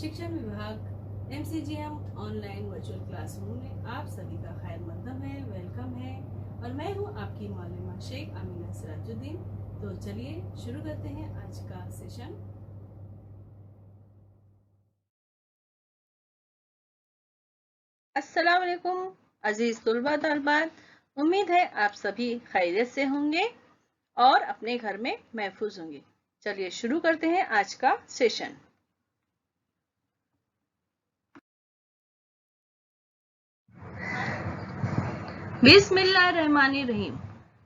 शिक्षण विभाग MCGM online virtual classroom में आप सभी का खैर मकदम है, वेलकम है। और मैं हूं आपकी मौलमा शेख आमीना सिराजुद्दीन। तो चलिए शुरू करते हैं आज का सेशन। अस्सलाम वालेकुम अजीज तुलबा तलबात, उम्मीद है आप सभी खैरियत से होंगे और अपने घर में महफूज होंगे। चलिए शुरू करते हैं आज का सेशन। बिस्मिल्लाहिर्रहमानिर्रहीम।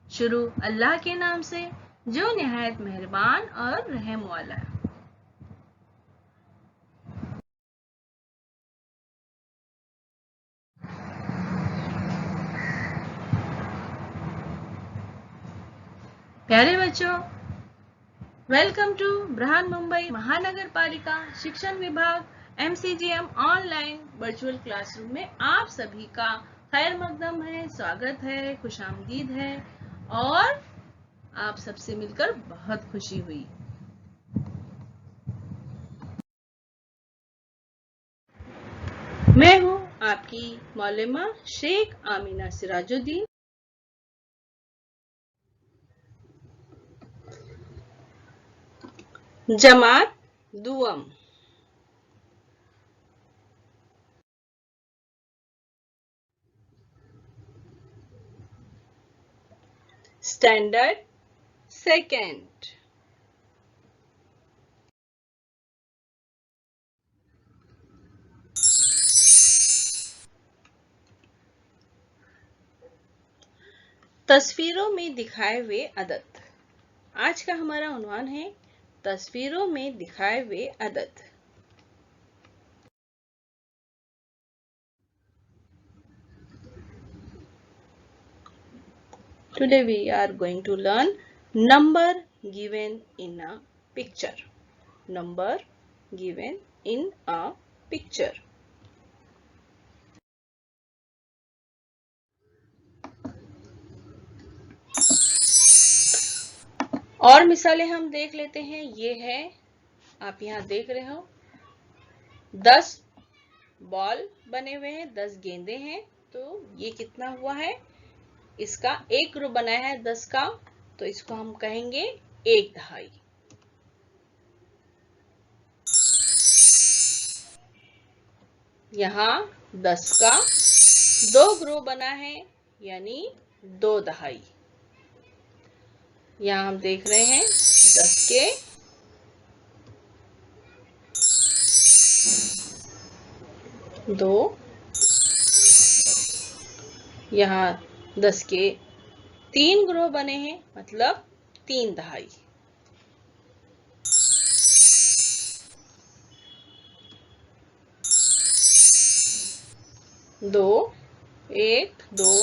शुरू अल्लाह के नाम से जो निहायत मेहरबान और रहम वाला है। प्यारे बच्चों, वेलकम टू ब्रहान मुंबई महानगर पालिका शिक्षण विभाग MCGM ऑनलाइन वर्चुअल क्लासरूम में आप सभी का खैर मकदम है, स्वागत है, खुशामदीद है और आप सबसे मिलकर बहुत खुशी हुई। मैं हूं आपकी मौलमा शेख आमीना सिराजुद्दीन। जमात दुअम। Standard second. तस्वीरों में दिखाए हुए अदद। आज का हमारा उन्वान है तस्वीरों में दिखाए हुए अदद। Today we are going to learn number given in a picture. Number given in a picture. और मिसालें हम देख लेते हैं। ये है, आप यहाँ देख रहे हो 10 बॉल बने हुए हैं, 10 गेंदे हैं। तो ये कितना हुआ है? इसका एक ग्रुप बनाया है 10 का, तो इसको हम कहेंगे 1 दहाई। यहाँ 10 का 2 ग्रुप बना है, यानी 2 दहाई। यहाँ हम देख रहे हैं 10 के 2, यहाँ 10 के 3 ग्रुप बने हैं, मतलब 3 दहाई। दो, 1, 2,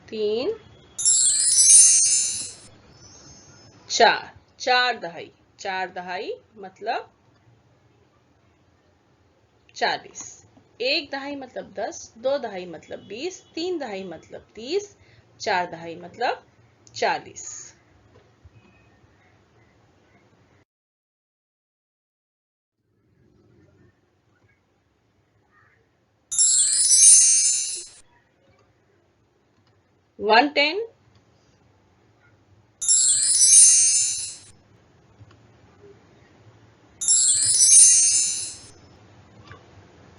3, 4, 4 दहाई। 4 दहाई मतलब 40। 1 दहाई मतलब 10, 2 दहाई मतलब 20, 3 दहाई मतलब 30, 4 दहाई मतलब 40। One ten,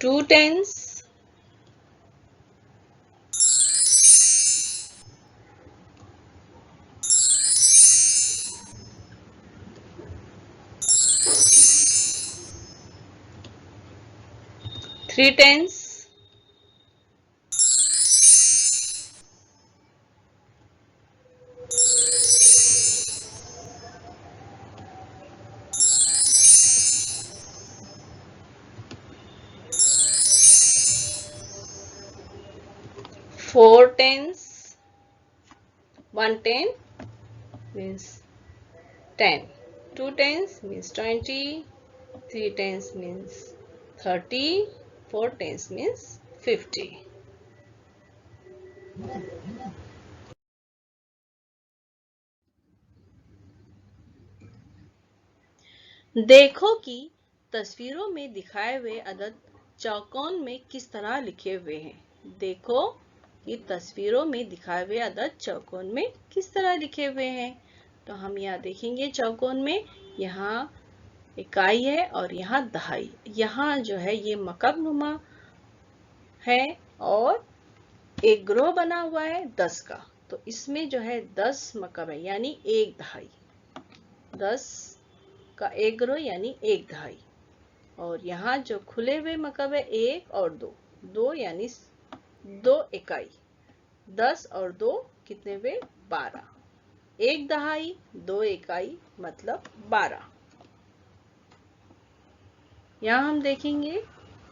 two tens, three tens, four tens. 1 10 means 10, 2 tens means 20, 3 tens means 30, 4 tens means 50. देखो कि तस्वीरों में दिखाए हुए अदद चौकोन में किस तरह लिखे हुए हैं। देखो कि तस्वीरों में दिखाए हुए अदद चौकोन में किस तरह लिखे हुए हैं। तो हम यहाँ देखेंगे चौकोन में, यहाँ इकाई है और यहाँ दहाई। यहाँ जो है ये मकब नुमा है और एक ग्रोह बना हुआ है 10 का। तो इसमें जो है 10 मकब है यानी एक दहाई। 10 का एक ग्रोह यानी एक दहाई। और यहाँ जो खुले हुए मकब है 1 और 2, 2 यानी 2 इकाई। 10 और 2 कितने हुए? 12। एक दहाई 2 इकाई मतलब 12। यहाँ हम देखेंगे,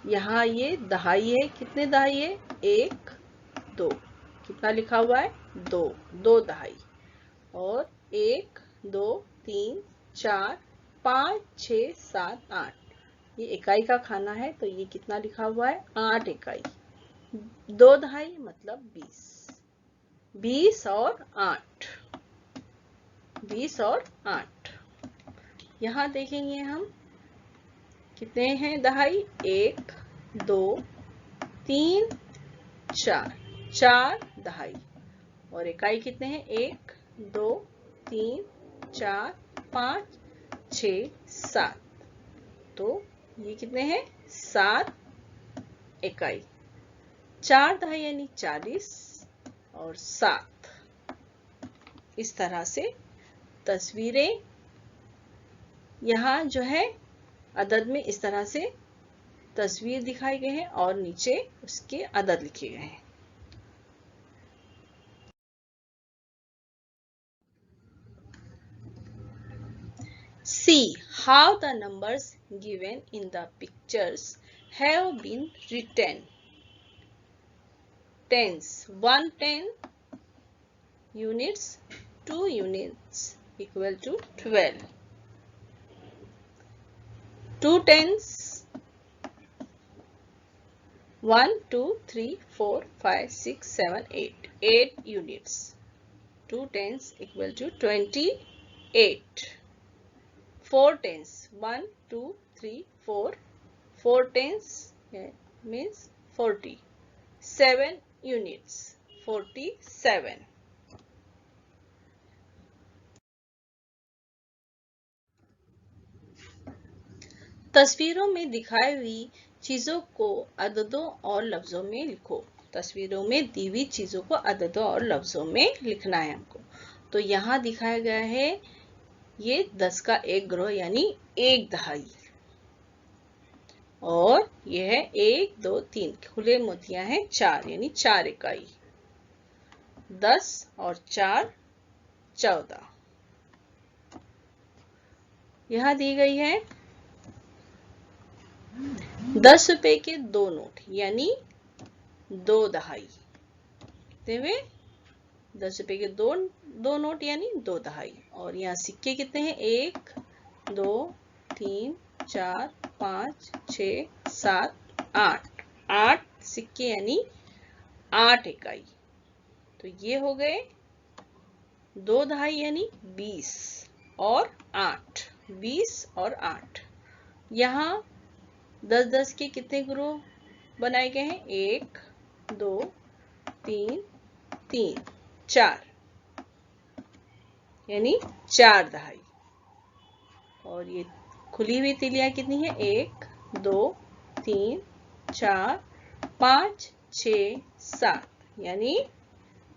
यहाँ ये दहाई है। कितने दहाई है? 1 2। कितना लिखा हुआ है? 2, 2 दहाई। और 1 2 3 4 5 6 7 8। ये इकाई का खाना है तो ये कितना लिखा हुआ है? 8 इकाई। 2 दहाई मतलब 20। 20 और 8। 20 और 8। यहाँ देखेंगे हम कितने हैं दहाई? 1 2 3 4। 4 दहाई। और इकाई कितने हैं? 1 2 3 4 5 6 7। तो ये कितने हैं? 7 इकाई। 4 दहाई यानी 40 और 7। इस तरह से तस्वीरें यहाँ जो है अदद में इस तरह से तस्वीर दिखाई गई है और नीचे उसके अदद लिखे गए हैं। See how the numbers given in the pictures have been written. Tens. 1 10 units, 2 units equal to 12. 2 tens. 1 2 3 4 5 6 7 8. 8 units. 2 tens equal to 28. 4 tens. 1 2 3 4. 4 tens means 40. 7 units. 47. तस्वीरों में दिखाई हुई चीजों को अददों और लफ्जों में लिखो। तस्वीरों में दी हुई चीजों को अददों और लफ्जों में लिखना है हमको। तो यहाँ दिखाया गया है ये 10 का एक ग्रोह यानी एक दहाई। और यह है 1 2 3 खुले मोतियां हैं 4 यानी 4 इकाई। 10 और 4 14। यहाँ दी गई है 10 रुपए के 2 नोट यानी 2 दहाई। कितने हुए? 10 रुपए के दो नोट यानी 2 दहाई। और यहाँ सिक्के कितने हैं? 1 2 3 4 5 6 7 8। 8 सिक्के यानी 8 इकाई। तो ये हो गए 2 दहाई यानी 20 और 8। 20 और 8। यहाँ 10-10 के कितने ग्रुप बनाए गए हैं? 1 2 3 3 4 यानी 4 दहाई। और ये खुली हुई तिलियां कितनी है? 1 2 3 4 5 6 7 यानी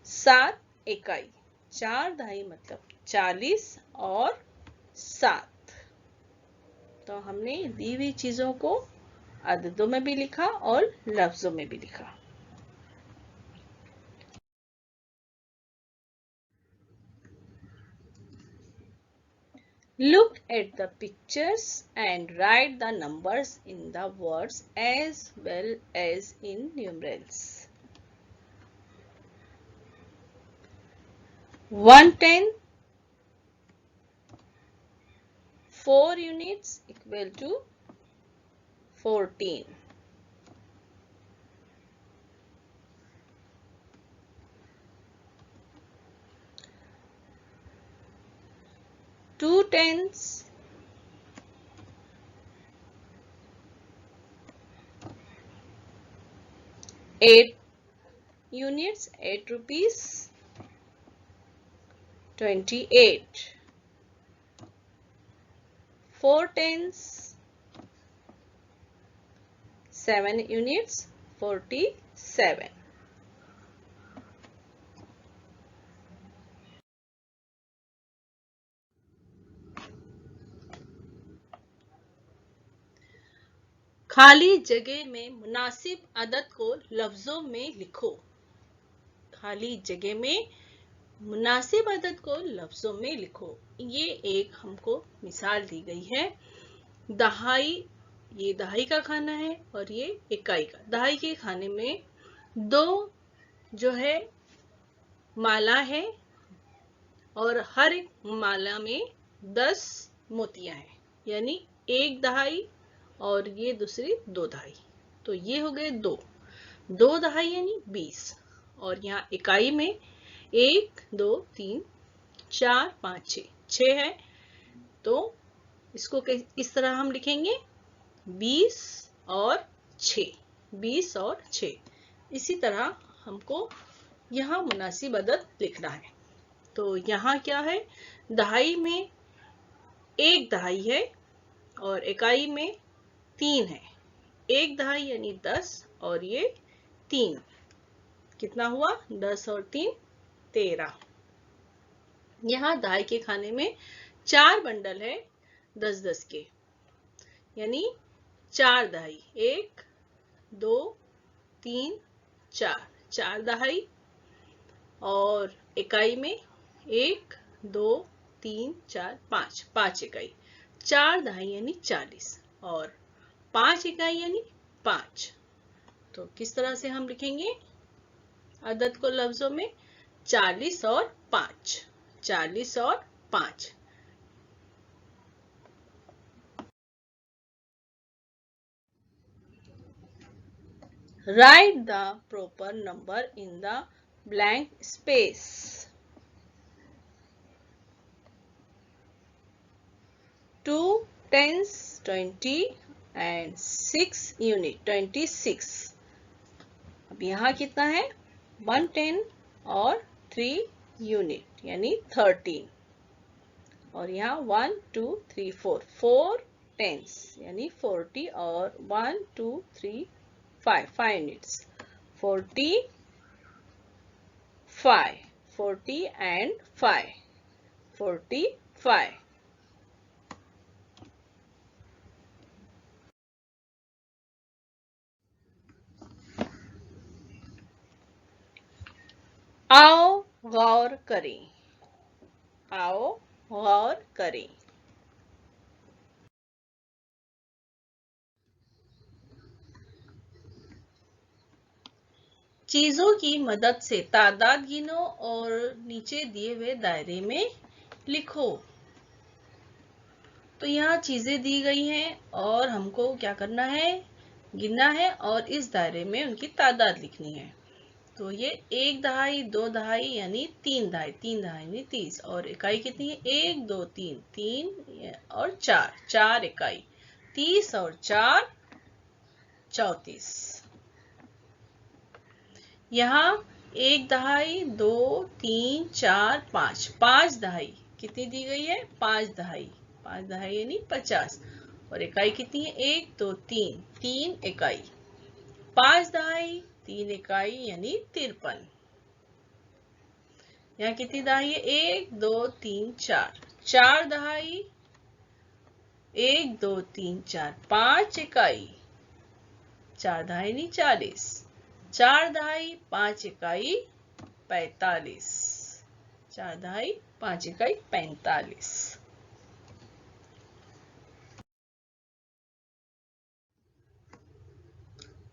7 इकाई। 4 दहाई मतलब 40 और 7। तो हमने दी हुई चीजों को अददों में भी लिखा और लफ्जों में भी लिखा। Look at the pictures and write the numbers in the words as well as in numerals. 110, 4 units equal to 14. 2 tens, 8 units, 8 rupees, 28. 4 tens, 7 units, 47. खाली जगह में मुनासिब अदद को लफ्जों में लिखो। खाली जगह में मुनासिब अदद को लफ्जों में लिखो। ये एक हमको मिसाल दी गई है। दहाई, ये दहाई का खाना है और ये इकाई का। दहाई के खाने में 2 जो है माला है और हर एक माला में 10 मोतियां हैं, यानी 1 दहाई और ये दूसरी 2 दहाई, तो ये हो गए 2 दहाई यानी 20। और यहाँ इकाई में 1 2 3 4 5 6 है, तो इसको इस तरह हम लिखेंगे 20 और 6, 20 और 6। इसी तरह हमको यहाँ मुनासिब अदद लिखना है। तो यहाँ क्या है, दहाई में 1 दहाई है और इकाई में 3 है। 1 दहाई यानी 10 और ये 3, कितना हुआ, 10 और 3 13। यहाँ दहाई के खाने में 4 बंडल है 10-10 के, यानी 4 दहाई, 1 2 3 4, 4 दहाई। और इकाई में 1 2 3 4 5, 5 इकाई, 4 दहाई यानी 40 और 5 इकाई यानी 5। तो किस तरह से हम लिखेंगे अदद को लफ्जों में, 40 और 5, 40 और 5। Write the proper number in the blank space. 2 tens 20 and 6 unit 26. अब यहाँ कितना है, 1 10 और 3 यूनिट यानी 13। और यहाँ 1 2 3 4 टेंस यानी 40 और 1 2 3 5 यूनिट्स 45 40 and 5 45। आओ गौर करें, आओ गौर करें। चीजों की मदद से तादाद गिनो और नीचे दिए हुए दायरे में लिखो। तो यहाँ चीजें दी गई हैं और हमको क्या करना है, गिनना है और इस दायरे में उनकी तादाद लिखनी है। तो ये 1 दहाई 2 दहाई यानी 3 दहाई, 3 दहाई यानी 30। और इकाई कितनी है, 1 2 3 3 और 4, 4 इकाई, 30 और 4 34। यहाँ 1 दहाई 2 3 4 5, 5 दहाई कितनी दी गई है, 5 दहाई, 5 दहाई यानी 50। और इकाई कितनी है, 1 2 3 3 इकाई, 5 दहाई 3 इकाई यानी 53। यहाँ कितनी दहाई है, 1 2 3 4, 4 दहाई 1 2 3 4 5 इकाई, 4 दहाई यानी 40, 4 दहाई 5 इकाई 45, 4 दहाई 5 इकाई 45।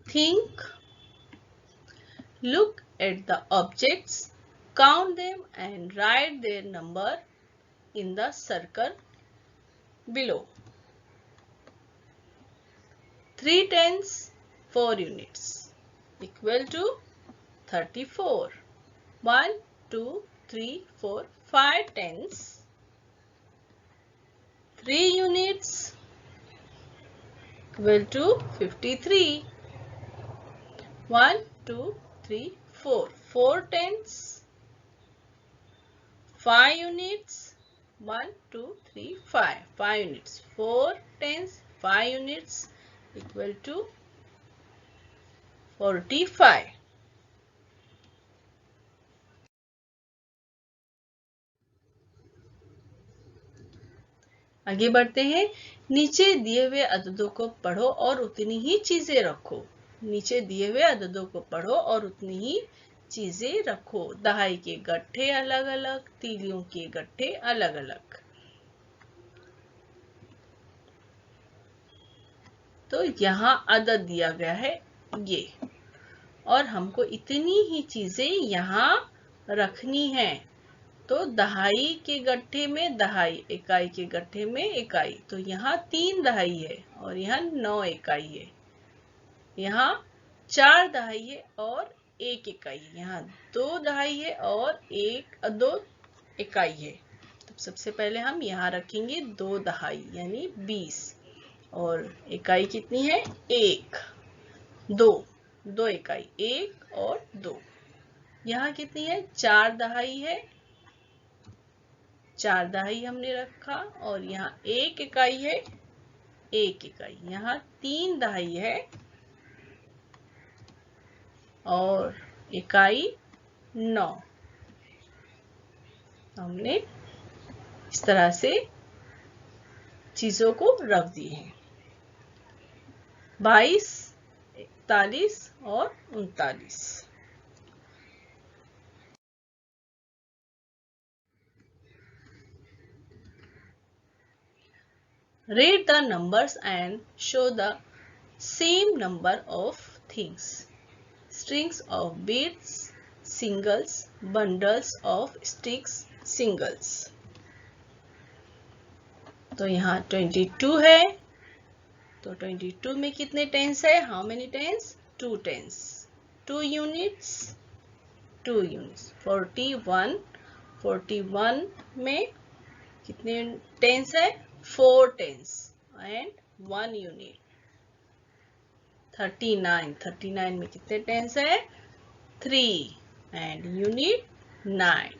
Think, look at the objects, count them and write their number in the circle below. 3 tens 4 units equal to 34. 1 2 3 4 5 tens 3 units equal to 53. 1 2, 3, 4. 4 tens. 5 units. 1, 2, 3, 5. 5 units. 4 tens. 5 units equal to 45. आगे बढ़ते हैं। नीचे दिए हुए अददों को पढ़ो और उतनी ही चीजें रखो। नीचे दिए हुए अददों को पढ़ो और उतनी ही चीजें रखो। दहाई के गट्ठे अलग अलग, तीलियों के गट्ठे अलग अलग। तो यहाँ अदद दिया गया है ये, और हमको इतनी ही चीजें यहाँ रखनी है। तो दहाई के गट्ठे में दहाई, इकाई के गट्ठे में इकाई। तो यहाँ 3 दहाई है और यहाँ 9 इकाई है। यहाँ 4 दहाई है और 1 इकाई है। यहाँ 2 दहाई है और 2 इकाई है। तो सबसे पहले हम यहाँ रखेंगे 2 दहाई यानी 20, और इकाई कितनी है? 1, 2 इकाई, 1 और 2। यहाँ कितनी है? 4 दहाई है, 4 दहाई हमने रखा, और यहाँ 1 इकाई है, 1 इकाई। यहाँ 3 दहाई है और इकाई 9। हमने इस तरह से चीजों को रख दी है। 22, 41 और 39। Read the numbers and show the same number of things. Strings of beads, singles, bundles of sticks, singles. तो यहाँ 22 है, तो 22 में कितने टेंस है? How many tens? 2 tens. 2 units, 2 units. 41 में कितने टेंस है? 4 tens and 1 unit. 39 में कितने टेंस है? 3 and unit 9.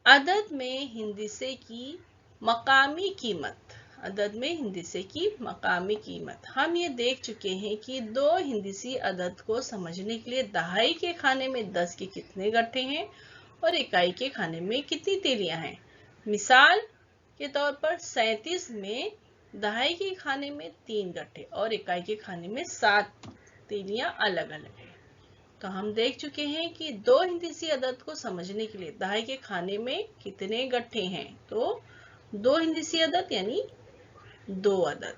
अदद में हिंदिसे की मकामी कीमत। अदद में हिंदिसे की मकामी कीमत। हम ये देख चुके हैं कि 2 हिंदिसी अदद को समझने के लिए दहाई के खाने में 10 के कितने गट्ठे हैं और इकाई के खाने में कितनी तीलियां हैं। मिसाल के तौर पर 37 में दहाई के खाने में 3 गट्ठे और इकाई के खाने में 7 तीलियां अलग अलग हैं। तो हम देख चुके हैं कि 2 हिंदिसी अदद को समझने के लिए दहाई के खाने में कितने गट्ठे हैं। तो 2 हिंदिसी अदद यानी 2 अदद,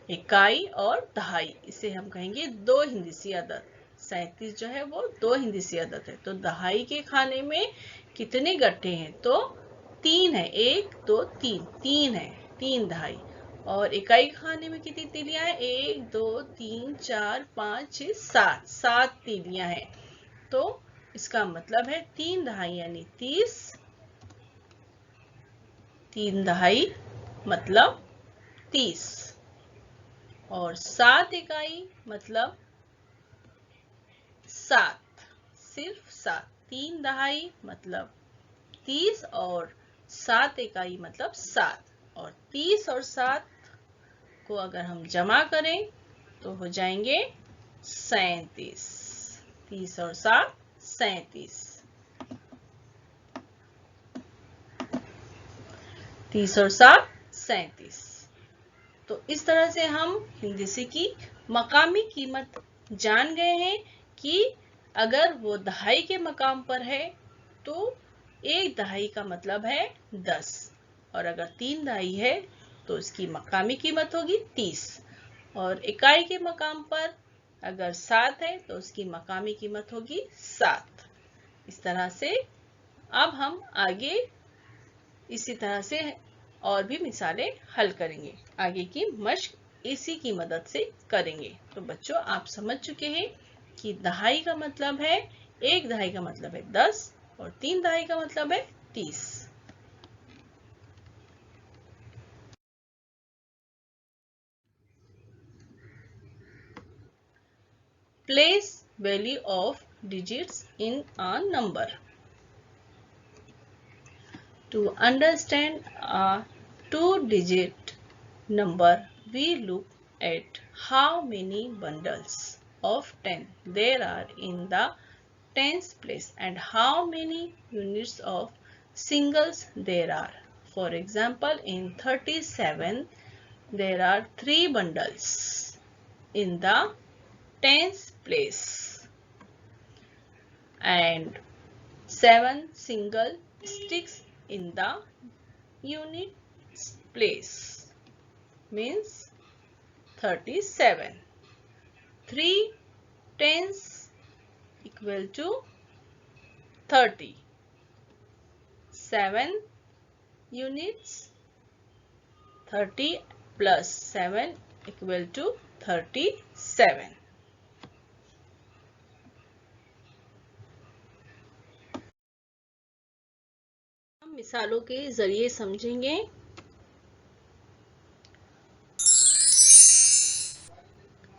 इकाई और दहाई, इसे हम कहेंगे 2 हिंदिसी अदद। 37 जो है वो 2 हिंदिसी अदद है। तो दहाई के खाने में कितने गट्ठे हैं? तो 3 है। 1, 2, 3, 3 है, 3 दहाई। और इकाई खाने में कितनी तीलियां हैं? 1, 2, 3, 4, 5, 6, 7, 7 तीलियां हैं। तो इसका मतलब है 3 दहाई यानी 30, 3 दहाई मतलब 30, और 7 इकाई मतलब 7, सिर्फ 7। 3 दहाई मतलब 30 और 7 इकाई मतलब 7, और 30 और 7 को अगर हम जमा करें तो हो जाएंगे 37। 30 और 7 37। 30 और 7 37। तो इस तरह से हम हिंदिसे की मकामी कीमत जान गए हैं कि अगर वो दहाई के मकाम पर है तो 1 दहाई का मतलब है 10, और अगर 3 दहाई है तो इसकी मकामी कीमत होगी 30, और इकाई के मकाम पर अगर 7 है तो उसकी मकामी कीमत होगी 7। इस तरह से अब हम आगे इसी तरह से और भी मिसालें हल करेंगे। आगे की मश्क इसी की मदद से करेंगे। तो बच्चों, आप समझ चुके हैं कि दहाई का मतलब है, 1 दहाई का मतलब है 10, और 3 दहाई का मतलब है 30। Place value of digits in a number. To understand a two-digit number, we look at how many bundles of 10 there are in the tens place and how many units of singles there are. For example, in 37, there are 3 bundles in the tens place and 7 single sticks in the units place, means 37. 3 tens equal to 30. 7 units, 30 plus 7 equal to 37. हम मिसालों के जरिए समझेंगे।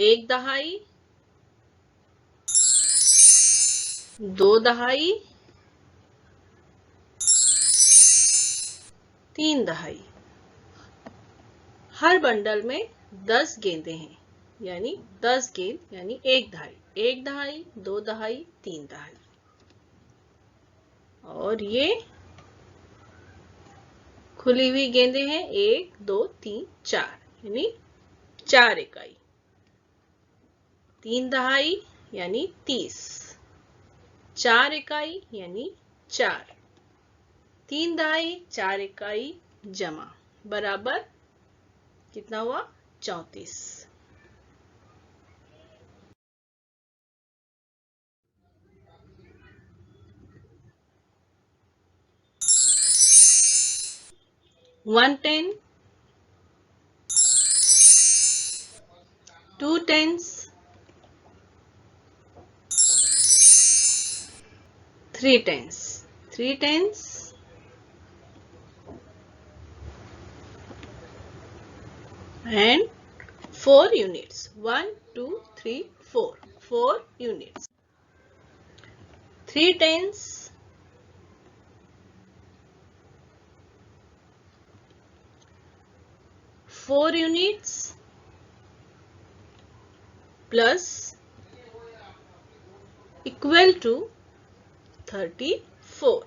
एक दहाई, 2 दहाई, 3 दहाई। हर bundle में 10 गेंदें हैं, यानी 10 गेंद यानी एक दहाई। एक दहाई, 2 दहाई, 3 दहाई। और ये खुली हुई गेंदें हैं, 1 2 3 4 यानी 4 इकाई। 3 दहाई यानी 30, 4 इकाई यानी 4। 3 दहाई 4 इकाई जमा बराबर कितना हुआ? 34। One ten, 2 tens, 3 tens, 3 tens and 4 units. 1 2 3 4, 4 units. 3 tens, 4 units plus equal to 34.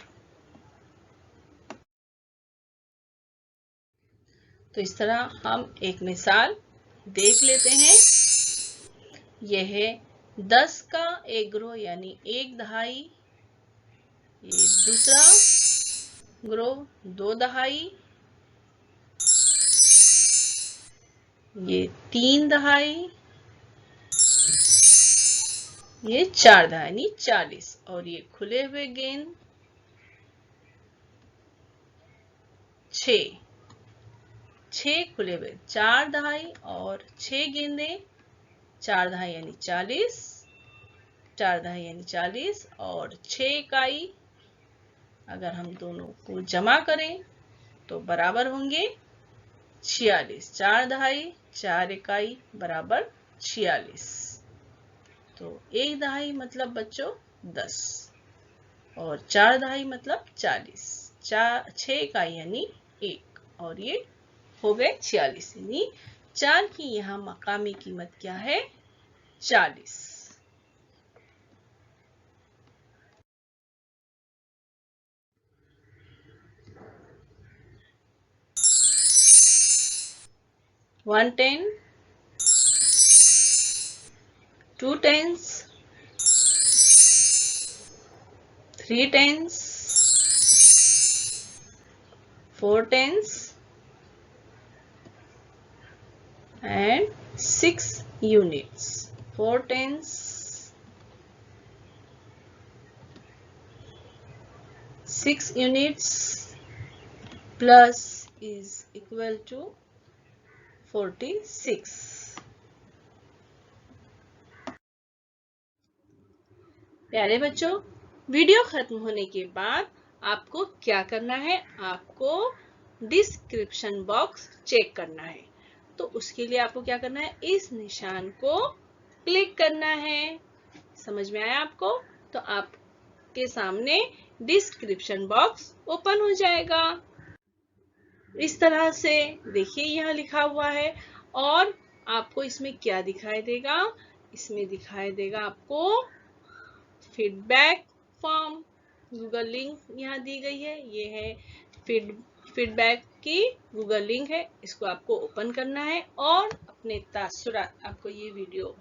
तो इस तरह हम एक मिसाल देख लेते हैं। यह है 10 का एक ग्रोह यानी एक दहाई। ये दूसरा ग्रोह 2 दहाई। ये 3 दहाई। ये 4 दहाई यानी 40। और ये खुले हुए गेंद 6 खुले हुए, 4 दहाई और 6 गेंदे। 4 दहाई यानी 40, 4 दहाई यानी 40 और 6 इकाई। अगर हम दोनों को जमा करें तो बराबर होंगे 46। 4 दहाई 4 इकाई बराबर 46। तो एक दहाई मतलब बच्चों 10 और 4 दहाई मतलब 40। 6 इकाई यानी 1 और ये हो गए 46। यानी 4 की यहाँ मकामी कीमत क्या है? 40। One ten, 2 tens, 3 tens, 4 tens and 6 units. 4 tens, 6 units plus is equal to 46. प्यारे बच्चों, वीडियो खत्म होने के बाद आपको क्या करना है, आपको डिस्क्रिप्शन बॉक्स चेक करना है। तो उसके लिए आपको क्या करना है, इस निशान को क्लिक करना है। समझ में आया आपको? तो आपके सामने डिस्क्रिप्शन बॉक्स ओपन हो जाएगा। इस तरह से देखिए यहाँ लिखा हुआ है, और आपको इसमें क्या दिखाई देगा, इसमें दिखाई देगा आपको फीडबैक फॉर्म। गूगल लिंक यहाँ दी गई है, ये है फीडबैक की गूगल लिंक है। इसको आपको ओपन करना है और अपने तासुरात, आपको ये वीडियो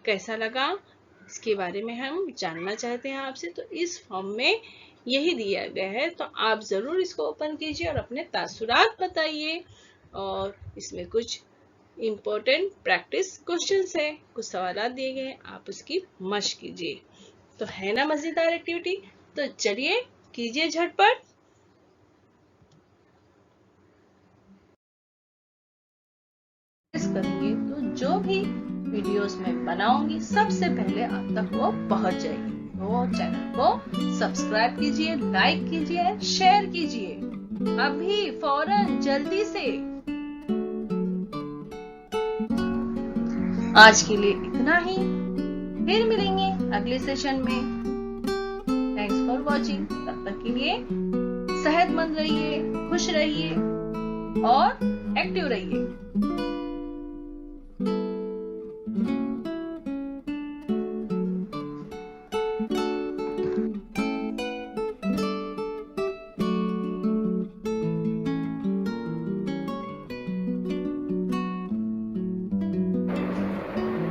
कैसा लगा इसके बारे में हम जानना चाहते हैं आपसे। तो इस फॉर्म में यही दिया गया है, तो आप जरूर इसको ओपन कीजिए और अपने तासुरात बताइए। और इसमें कुछ इम्पोर्टेंट प्रैक्टिस क्वेश्चंस है, कुछ सवाल दिए गए हैं, आप उसकी मशक कीजिए। तो है ना मजेदार एक्टिविटी? तो चलिए कीजिए झटपट। करेंगे तो जो भी वीडियोस में बनाऊंगी सबसे पहले आप तक वो पहुंच जाएगी। तो चैनल को सब्सक्राइब कीजिए, लाइक कीजिए, शेयर कीजिए अभी फौरन जल्दी से। आज के लिए इतना ही, फिर मिलेंगे अगले सेशन में। Thanks for watching. तब तक के लिए सेहतमंद रहिए, खुश रहिए और एक्टिव रहिए।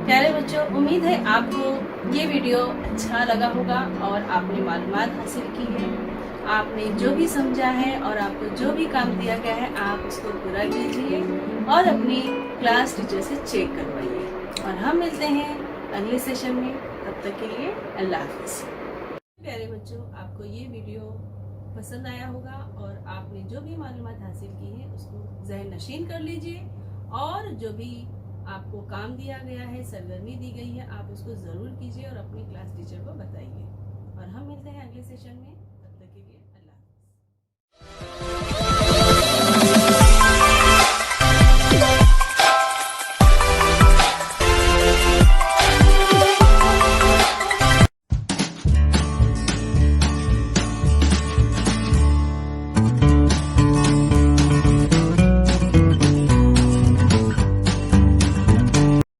प्यारे बच्चों, उम्मीद है आपको ये वीडियो अच्छा लगा होगा और आपने मालूमात हासिल की है। आपने जो भी समझा है और आपको जो भी काम दिया गया है, आप उसको पूरा कीजिए और अपनी क्लास टीचर से चेक करवाइए। और हम मिलते हैं अगले सेशन में, तब तक के लिए अल्लाह हाफिज़। प्यारे बच्चों, आपको ये वीडियो पसंद आया होगा और आपने जो भी मालूमात हासिल की है उसको ज़हन नशीन कर लीजिए। और जो भी आपको काम दिया गया है, सरगर्मी दी गई है, आप उसको ज़रूर कीजिए और अपनी क्लास टीचर को बताइए। और हम मिलते हैं अगले सेशन में।